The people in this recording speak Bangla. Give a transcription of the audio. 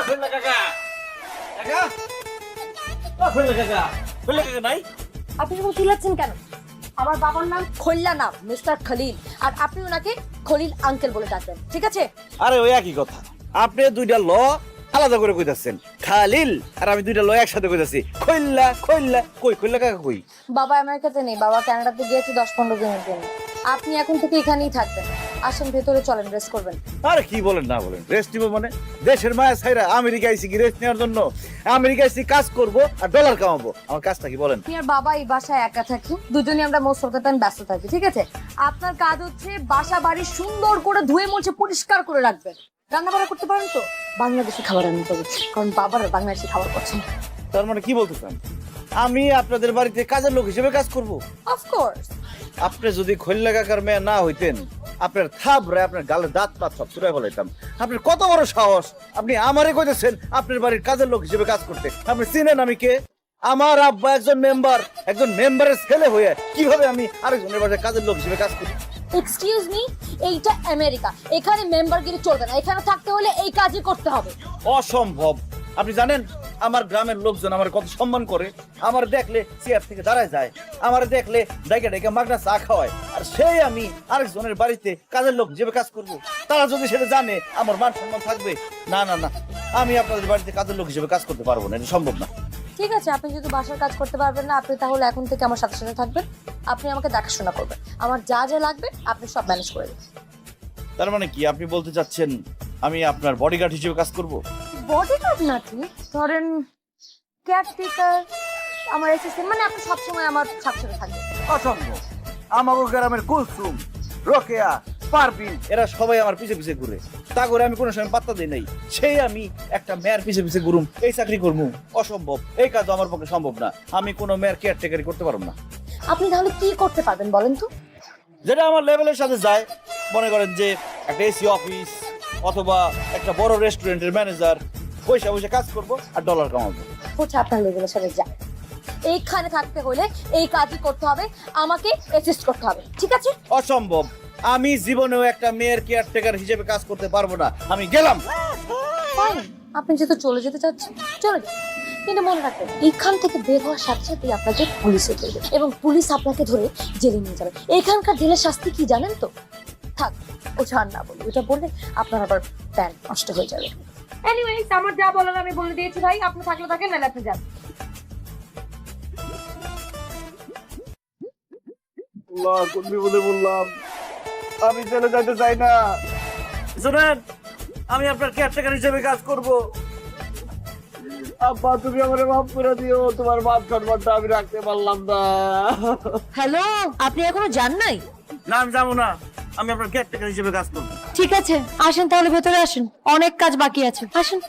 খুলনা কাকা কাকা খুলনা কাকা নাই। আপনি সব চিল্লাচ্ছেন কেন? আমার বাবার নাম খোল্লা না, মিস্টার খলিল। আর আপনি ওনাকে খলিল আঙ্কেল বলে ডাকবেন, ঠিক আছে? আরে ওই একই কথা, আপনি দুইটা ল আলাদা করে কইতাছেন, খালিল আর আমি দুইটা ল একসাথে কইতাছি খৈল্লা খৈল্লা। কই খৈল্লা কাকা কই? বাবা আমেরিকাতে নেই, বাবা কানাডাতে গিয়েছে 10-15 দিনের জন্য। আপনি এখন থেকে এখানেই থাকবেন। আসেন ভেতরে চলেন, রেস্ট করবেন। আরে কি বলেন না বলেন, রেস্ট নিব মানে? দেশের মায়া ছাইরা আমেরিকা আইছি কি রেস্ট নেওয়ার জন্য? আমেরিকা আইছি কাজ করব আর ডলার কামাবো। আমার কাজটা কি বলেন? আপনি আর বাবা এই বাসায় একা থাকি, দুজনেই আমরা মোস্ট অফ দ্য টাইম ব্যস্ত থাকি, ঠিক আছে? আপনার কাজ হচ্ছে বাসা বাড়ি সুন্দর করে ধুয়ে মুছে পরিষ্কার করে রাখবেন। রান্না বান্না করতে পারেন তো? বাংলাদেশি খাবার রান্না করছি, কারণ বাবার বাংলাদেশি খাবার পছন্দ। তার মানে কি বলতে চান আমি আপনাদের বাড়িতে কাজের লোক হিসেবে কাজ করব? অফকোর্স। আপনি যদি খৈল্লা কাকার মেয়ে না হইতেন, আপনার থাবরে আপনার গালে দাঁত পাত সব চুরাই বলাইতাম। আপনার কত বড় সাহস, আপনি আমারে কইতেছেন আপনার বাড়ির কাজের লোক হিসেবে কাজ করতে? আপনি চিনেন আমি কে? আমার আব্বা একজন মেম্বারের ছেলে হয়ে কিভাবে আমি আরেকজনের বাসায় কাজের লোক হিসেবে কাজ করি? এক্সকিউজ মি, এইটা আমেরিকা, এখানে মেম্বারগিরি চলবে না। এখানে থাকতে হলে এই কাজই করতে হবে। অসম্ভব। আপনি জানেন আমার গ্রামের লোকজন আমার কত সম্মান করে? আমার দেখলে চেয়ার থেকে দাঁড়ায় যায়, আমার দেখলে ডাইকা ডাইকা মাগনা চা খাওয়ায়। আর সেই আমি আরেকজনের বাড়িতে কাজের লোক হিসেবে কাজ করব? তারা যদি সেটা জানে আমার মান সম্মান থাকবে? না না না, আমি আপনাদের বাড়িতে কাজের লোক হিসেবে কাজ করতে পারবো না, এটা সম্ভব না। ঠিক আছে, আপনি যদি বাসার কাজ করতে পারবেন না, আপনি তাহলে এখন থেকে আমার সাথে সাথে থাকবেন। আপনি আমাকে দেখাশোনা করবেন, আমার যা যা লাগবে আপনি সব ম্যানেজ করে দেবেন। তার মানে কি আপনি বলতে চাচ্ছেন আমি আপনার বডিগার্ড হিসেবে কাজ করব? বডিগার্ড না, ঠিক ধরেন কেয়ারটেকার, আমার অ্যাসিস্ট্যান্ট, মানে আপনি সবসময় আমার সাথে সাথে থাকবেন। অসম্ভব। আমাগো গ্রামের কুলসুম, রোকেয়া, পারভিন এরা সবাই আমার পিছে পিছে ঘুরে, তা করে আমি কোনো সময় পাত্তা দিই নাই। সেই আমি একটা মেয়ের পিছে পিছে ঘুরুম, এই চাকরি করবো? অসম্ভব, এই কাজ আমার পক্ষে সম্ভব না। আমি কোনো মেয়ের কেয়ারটেকারি করতে পারবো না। আপনি তাহলে কি করতে পারবেন বলেন তো? যেটা আমার লেভেলের সাথে যায়, মনে করেন যে একটা এসি অফিস অথবা একটা বড় রেস্টুরেন্টের ম্যানেজার, পয়সা পয়সা কাজ করব আর ডলার কামাবো। হচ্ছে আপনার লেভেলের সাথে যায়। এইখানে থাকতে হলে এই কাজই করতে হবে, আমাকে অ্যাসিস্ট করতে হবে, ঠিক আছে? অসম্ভব, আমি জীবনেও একটা মেয়ের কেয়ারটেকার হিসেবে কাজ করতে পারবো না। আমি গেলাম। ফাইন, আপনি যেহেতু চলে যেতে চাচ্ছেন চলে যান, কিন্তু মনে রাখবেন এইখান থেকে বের হওয়ার সাথে সাথেই আপনাকে পুলিশে ধরবে এবং পুলিশ আপনাকে ধরে জেলে নিয়ে যাবে। এখানকার জেলের শাস্তি কি জানেন তো? থাক, ওটা আর না বলি, ওটা বললে আপনার আবার প্যান নষ্ট হয়ে যাবে। এনিওয়েজ, আমার যা বলার আমি বলে দিয়েছি ভাই, আপনি থাকলে থাকেন, নাহলে আপনি যান। কোন বিপদে বললাম, আমি চলে যেতে চাই না। শুনেন, আমি আপনার কেয়ারটেকার হিসেবে কাজ করব। আব্বা তুমি আমারে মাফ করে দিও, তোমার মাফ সম্মানটা আমি রাখতে পারলাম না। হ্যালো, আপনি এখনো যান নাই? না আমি যাবো না, আমি আপনার কেয়ারটেকার হিসেবে কাজ করবো। ঠিক আছে, আসেন তাহলে ভেতরে আসেন, অনেক কাজ বাকি আছে, আসেন।